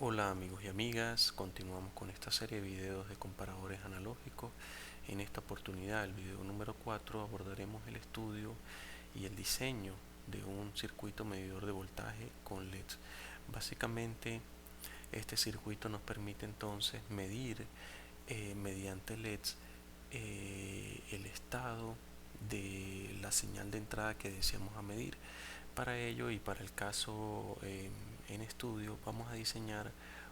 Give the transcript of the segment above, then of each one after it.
Hola amigos y amigas, continuamos con esta serie de videos de comparadores analógicos. En esta oportunidad, el video número 4, abordaremos el estudio y el diseño de un circuito medidor de voltaje con LEDs. Básicamente, este circuito nos permite entonces medir mediante LEDs el estado de la señal de entrada que deseamos a medir. Para ello y para el caso en estudio vamos a diseñar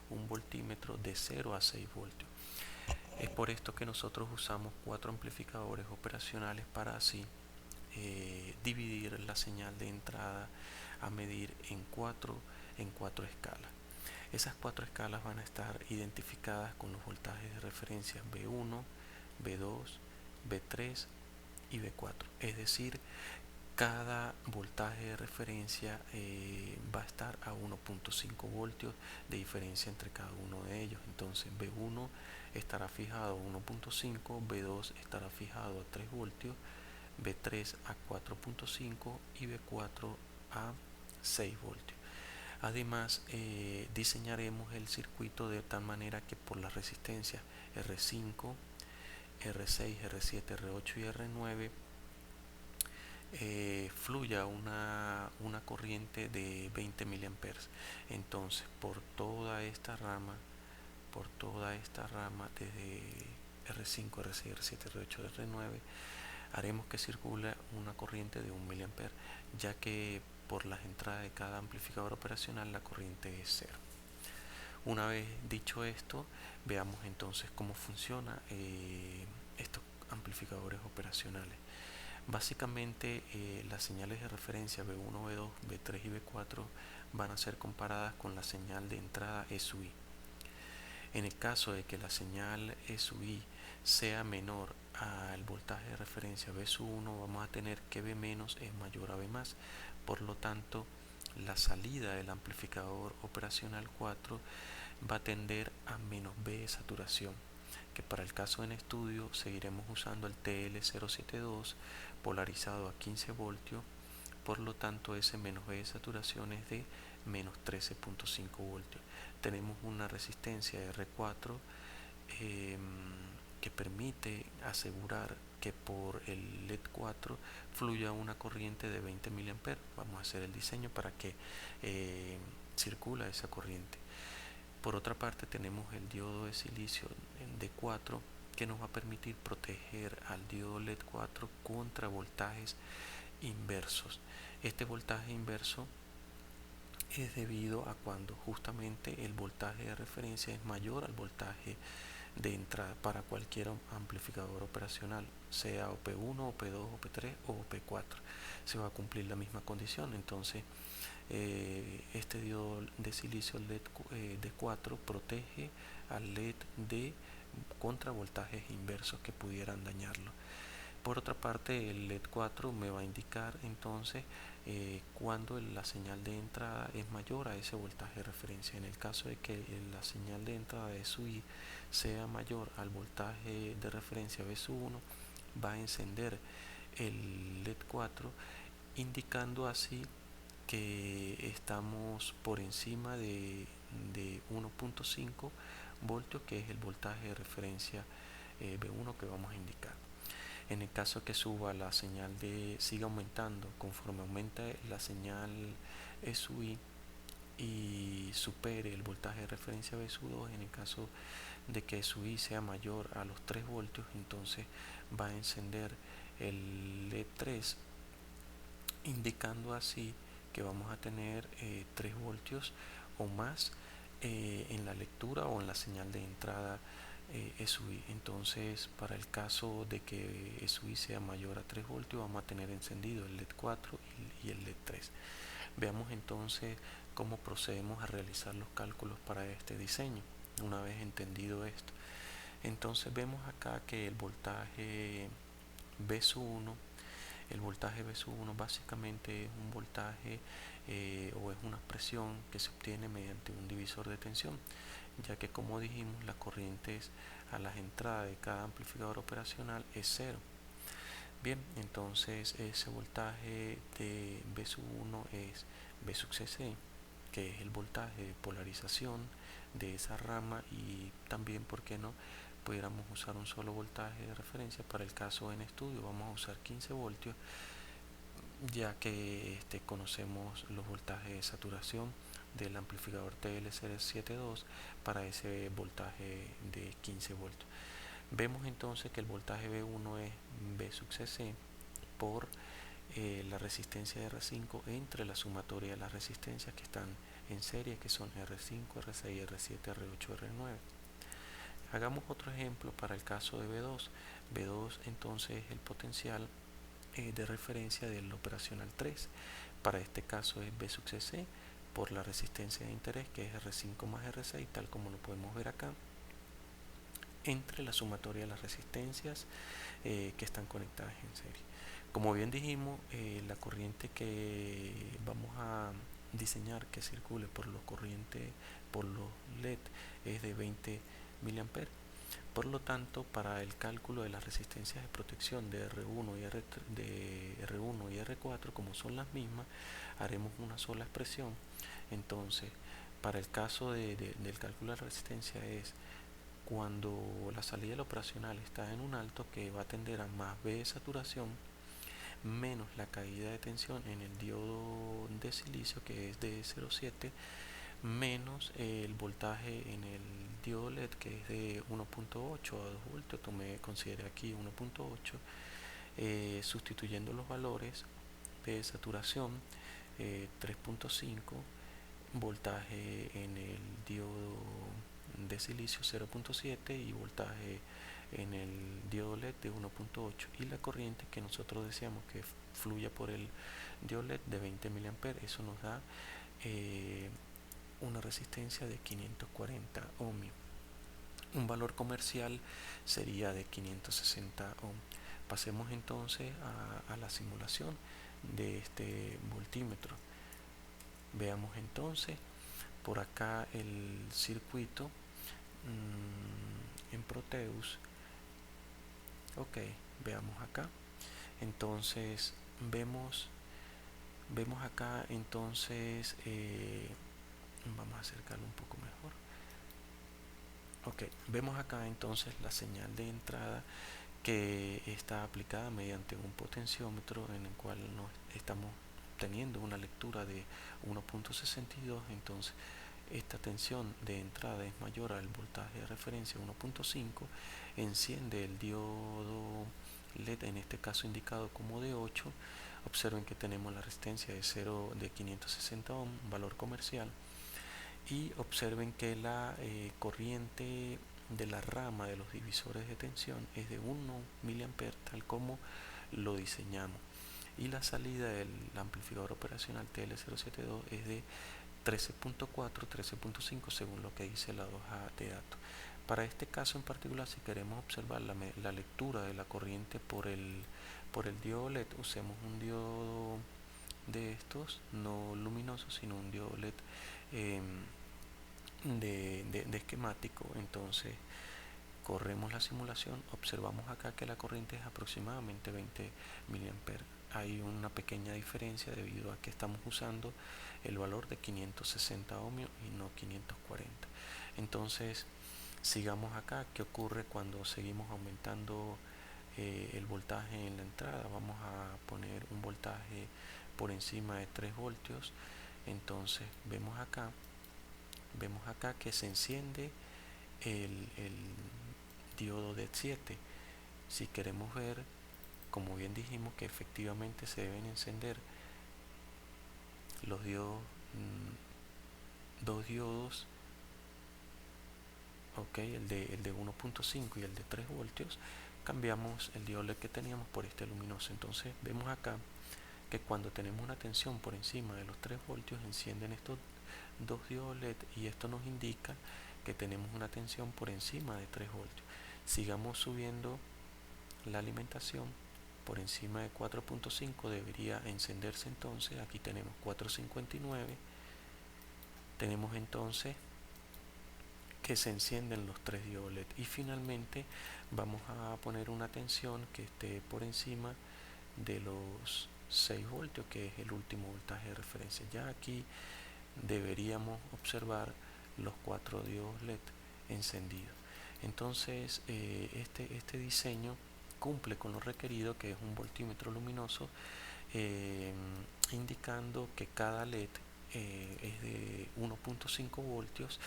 un voltímetro de 0 a 6 voltios. Es por esto que nosotros usamos 4 amplificadores operacionales para así dividir la señal de entrada a medir en cuatro escalas. Esas 4 escalas van a estar identificadas con los voltajes de referencia B1, B2, B3 y B4. Es decir, cada voltaje de referencia va a estar a 1.5 voltios de diferencia entre cada uno de ellos. Entonces B1 estará fijado a 1.5, B2 estará fijado a 3 voltios, B3 a 4.5 y B4 a 6 voltios. Además, diseñaremos el circuito de tal manera que por las resistencias R5, R6, R7, R8 y R9 fluya una corriente de 20 miliamperes. Entonces, por toda esta rama desde R5, R6, R7, R8, R9, haremos que circule una corriente de 1 miliampere, ya que por las entradas de cada amplificador operacional la corriente es cero. Una vez dicho esto, veamos entonces cómo funciona estos amplificadores operacionales. Básicamente las señales de referencia B1, B2, B3 y B4 van a ser comparadas con la señal de entrada E sub I. En el caso de que la señal E sub I sea menor al voltaje de referencia B sub 1, vamos a tener que B menos es mayor a B más. Por lo tanto, la salida del amplificador operacional 4 va a tender a menos B de saturación, que para el caso en estudio seguiremos usando el TL072 polarizado a 15 voltios. Por lo tanto, ese menos B de saturación es de menos 13.5 voltios. Tenemos una resistencia R4 eh, que permite asegurar que por el LED 4 fluya una corriente de 20 miliamperes. Vamos a hacer el diseño para que circula esa corriente. Por otra parte, tenemos el diodo de silicio D4 que nos va a permitir proteger al diodo LED 4 contra voltajes inversos. Este voltaje inverso es debido a cuando justamente el voltaje de referencia es mayor al voltaje de entrada para cualquier amplificador operacional, sea OP1, OP2, OP3 o OP4. Se va a cumplir la misma condición. Entonces, este diodo de silicio LED D4 protege al LED D contra voltajes inversos que pudieran dañarlo. Por otra parte, el LED 4 me va a indicar entonces cuando la señal de entrada es mayor a ese voltaje de referencia. En el caso de que la señal de entrada de SUI sea mayor al voltaje de referencia B1, va a encender el LED 4, indicando así que estamos por encima de 1.5 voltios, que es el voltaje de referencia B1 que vamos a indicar. En el caso que suba la señal siga aumentando conforme aumenta la señal SUI y supere el voltaje de referencia B2, en el caso de que SUI sea mayor a los 3 voltios, entonces va a encender el LED 3, indicando así que vamos a tener 3 voltios o más en la lectura o en la señal de entrada SUI. Entonces, para el caso de que SUI sea mayor a 3 voltios, vamos a tener encendido el LED 4 y el LED 3. Veamos entonces cómo procedemos a realizar los cálculos para este diseño. Una vez entendido esto, entonces vemos acá que B1 el voltaje B1 básicamente es un voltaje o es una presión que se obtiene mediante un divisor de tensión, ya que como dijimos las corrientes a las entradas de cada amplificador operacional es cero. Bien, entonces ese voltaje de B1 es B sub CC que es el voltaje de polarización de esa rama, y también, ¿por qué no?, pudiéramos usar un solo voltaje de referencia. Para el caso en estudio vamos a usar 15 voltios, ya que conocemos los voltajes de saturación del amplificador TL072 para ese voltaje de 15 voltios. Vemos entonces que el voltaje V1 es V sub CC por la resistencia de R5 entre la sumatoria de las resistencias que están en serie, que son R5, R6, R7, R8, R9. Hagamos otro ejemplo para el caso de V2. V2 entonces es el potencial de referencia del operacional 3. Para este caso es V sub CC por la resistencia de interés, que es R5 más R6, tal como lo podemos ver acá, entre la sumatoria de las resistencias que están conectadas en serie. Como bien dijimos, la corriente que vamos a diseñar que circule por los LED es de 20 mA. Por lo tanto, para el cálculo de las resistencias de protección de R1 y R4, como son las mismas, haremos una sola expresión. Entonces, para el caso del cálculo de la resistencia es cuando la salida del operacional está en un alto, que va a tender a más V de saturación menos la caída de tensión en el diodo de silicio, que es de 0,7, menos el voltaje en el diodo LED, que es de 1.8 a 2 voltios. Consideré aquí 1.8, sustituyendo los valores de saturación, 3.5, voltaje en el diodo de silicio 0.7 y voltaje en el diodo LED de 1.8, y la corriente que nosotros deseamos que fluya por el diodo LED de 20 mA. Eso nos da una resistencia de 540 ohmios. Un valor comercial sería de 560 ohms. Pasemos entonces a la simulación de este voltímetro. Veamos entonces por acá el circuito en Proteus. Ok, veamos acá. Entonces vemos acá entonces vamos a acercarlo un poco mejor. Ok, vemos acá entonces la señal de entrada, que está aplicada mediante un potenciómetro en el cual nos estamos teniendo una lectura de 1.62. Entonces esta tensión de entrada es mayor al voltaje de referencia 1.5. Enciende el diodo LED, en este caso indicado como de 8. Observen que tenemos la resistencia de 560 ohm, valor comercial, y observen que la corriente de la rama de los divisores de tensión es de 1 mA, tal como lo diseñamos, y la salida del amplificador operacional TL072 es de 13.4, 13.5 según lo que dice la hoja de datos. Para este caso en particular, si queremos observar la lectura de la corriente por el diodo LED, usemos un diodo de estos, no luminoso, sino un diodo LED de esquemático. Entonces corremos la simulación, observamos acá que la corriente es aproximadamente 20 mA. Hay una pequeña diferencia debido a que estamos usando el valor de 560 ohmios y no 540. Entonces sigamos acá. ¿Qué ocurre cuando seguimos aumentando el voltaje en la entrada? Vamos a poner un voltaje por encima de 3 voltios. Entonces vemos acá que se enciende el diodo de 7. Si queremos ver, como bien dijimos, que efectivamente se deben encender los diodos, dos diodos, ok, el de 1.5 y el de 3 voltios, cambiamos el diodo LED que teníamos por este luminoso. Entonces vemos acá que cuando tenemos una tensión por encima de los 3 voltios, encienden estos dos diodos LED, y esto nos indica que tenemos una tensión por encima de 3 voltios. Sigamos subiendo la alimentación por encima de 4.5, debería encenderse. Entonces aquí tenemos 4.59. Tenemos entonces que se encienden los 3 diodos LED, y finalmente vamos a poner una tensión que esté por encima de los 6 voltios, que es el último voltaje de referencia. Ya aquí deberíamos observar los 4 diodos LED encendidos. Entonces este diseño cumple con lo requerido, que es un voltímetro luminoso, indicando que cada LED es de 1.5 voltios,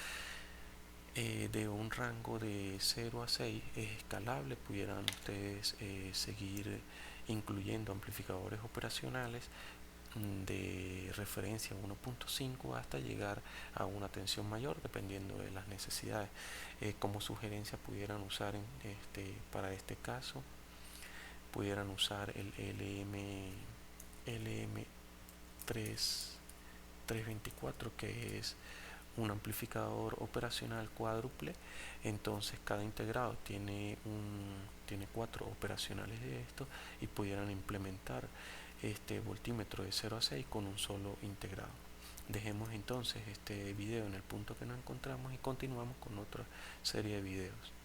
de un rango de 0 a 6, es escalable. Pudieran ustedes seguir incluyendo amplificadores operacionales de referencia 1.5 hasta llegar a una tensión mayor dependiendo de las necesidades. Como sugerencia pudieran usar para este caso pudieran usar el LM324, que es un amplificador operacional cuádruple. Entonces cada integrado tiene 4 operacionales de esto, y pudieran implementar este voltímetro de 0 a 6 con un solo integrado. Dejemos entonces este video en el punto que nos encontramos y continuamos con otra serie de videos.